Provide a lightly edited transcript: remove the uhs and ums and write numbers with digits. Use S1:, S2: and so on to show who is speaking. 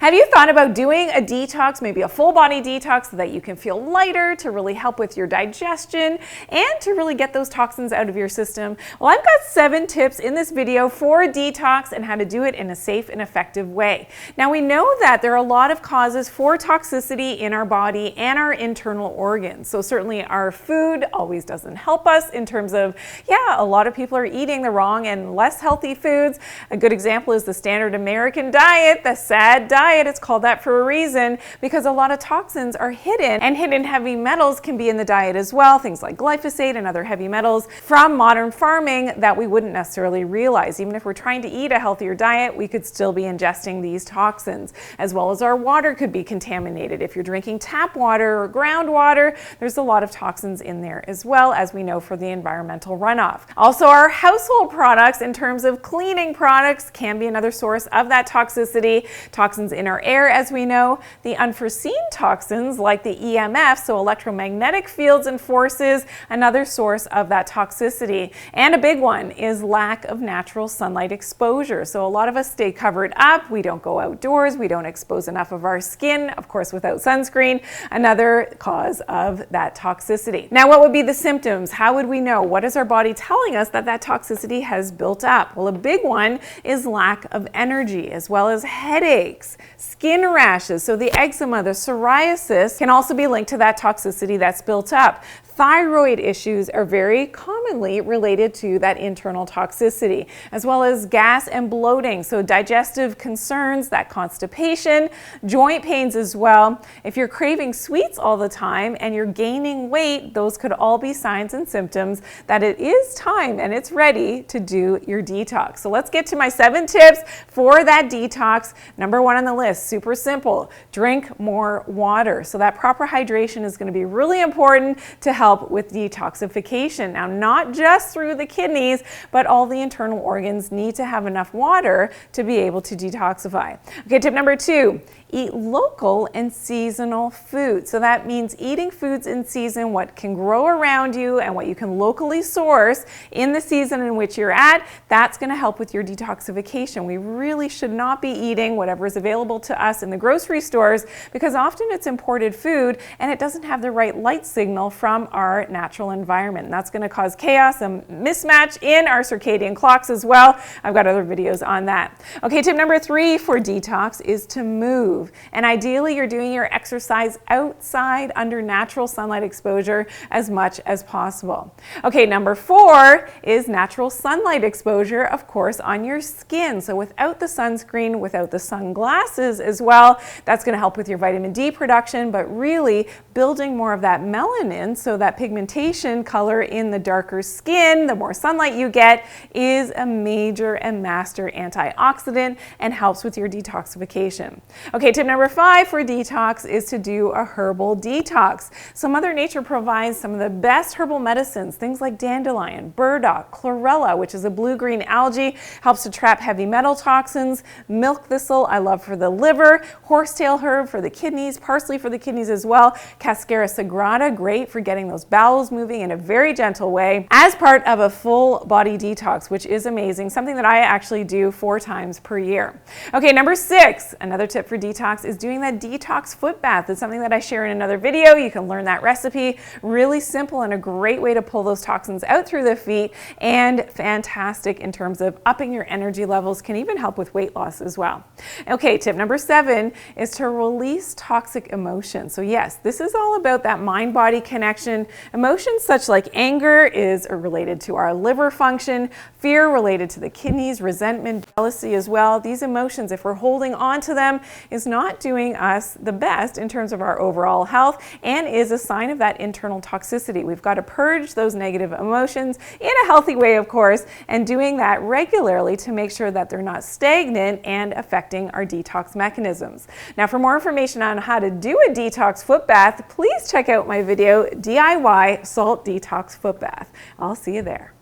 S1: Have you thought about doing a detox, maybe a full body detox, so that you can feel lighter, to really help with your digestion and to really get those toxins out of your system? Well, I've got 7 tips in this video for a detox and how to do it in a safe and effective way. Now, we know that there are a lot of causes for toxicity in our body and our internal organs. So certainly our food always doesn't help us in terms of, a lot of people are eating the wrong and less healthy foods. A good example is the standard American diet, the SAD diet. It's called that for a reason, because a lot of toxins are hidden, and hidden heavy metals can be in the diet as well, things like glyphosate and other heavy metals from modern farming that we wouldn't necessarily realize. Even if we're trying to eat a healthier diet, we could still be ingesting these toxins, as well as our water could be contaminated. If you're drinking tap water or groundwater, there's a lot of toxins in there, as well as we know for the environmental runoff. Also, our household products, in terms of cleaning products, can be another source of that toxicity. Toxins in our air, as we know, the unforeseen toxins like the EMF, so electromagnetic fields and forces, another source of that toxicity. And a big one is lack of natural sunlight exposure. So a lot of us stay covered up, we don't go outdoors, we don't expose enough of our skin, of course without sunscreen, another cause of that toxicity. Now, what would be the symptoms? How would we know? What is our body telling us that that toxicity has built up? Well, a big one is lack of energy, as well as headaches, skin rashes. So the eczema, the psoriasis can also be linked to that toxicity that's built up. Thyroid issues are very commonly related to that internal toxicity, as well as gas and bloating. So digestive concerns, that constipation, joint pains as well. If you're craving sweets all the time and you're gaining weight, those could all be signs and symptoms that it is time and it's ready to do your detox. So let's get to my 7 tips for that detox. Number 1 on the list, super simple, drink more water. So that proper hydration is going to be really important to help with detoxification. Now, not just through the kidneys, but all the internal organs need to have enough water to be able to detoxify. Okay, tip number 2, eat local and seasonal food. So that means eating foods in season, what can grow around you and what you can locally source in the season in which you're at. That's going to help with your detoxification. We really should not be eating whatever is available to us in the grocery stores, because often it's imported food and it doesn't have the right light signal from our natural environment. And that's going to cause chaos and mismatch in our circadian clocks as well. I've got other videos on that. Okay, tip number 3 for detox is to move. And ideally, you're doing your exercise outside under natural sunlight exposure as much as possible. Okay, number 4 is natural sunlight exposure, of course, on your skin. So without the sunscreen, without the sunglasses as well, that's going to help with your vitamin D production, but really building more of that melanin, so that pigmentation color in the darker skin, the more sunlight you get, is a major and master antioxidant and helps with your detoxification. Okay, tip number 5 for detox is to do a herbal detox. So Mother Nature provides some of the best herbal medicines, things like dandelion, burdock, chlorella, which is a blue-green algae, helps to trap heavy metal toxins, milk thistle, I love for the liver, horsetail herb for the kidneys, parsley for the kidneys as well, cascara sagrada, great for getting those bowels moving in a very gentle way, as part of a full body detox, which is amazing, something that I actually do 4 times per year. Okay, number 6, another tip for detox is doing that detox foot bath. It's something that I share in another video. You can learn that recipe. Really simple and a great way to pull those toxins out through the feet, and fantastic in terms of upping your energy levels, can even help with weight loss as well. Okay, tip number 7 is to release toxic emotions. So yes, this is all about that mind-body connection. Emotions such like anger is related to our liver function, fear related to the kidneys, resentment, jealousy as well. These emotions, if we're holding on to them, is not doing us the best in terms of our overall health, and is a sign of that internal toxicity. We've got to purge those negative emotions in a healthy way, of course, and doing that regularly to make sure that they're not stagnant and affecting our detox mechanisms. Now, for more information on how to do a detox foot bath, please check out my video, DIY Salt Detox Foot Bath. I'll see you there.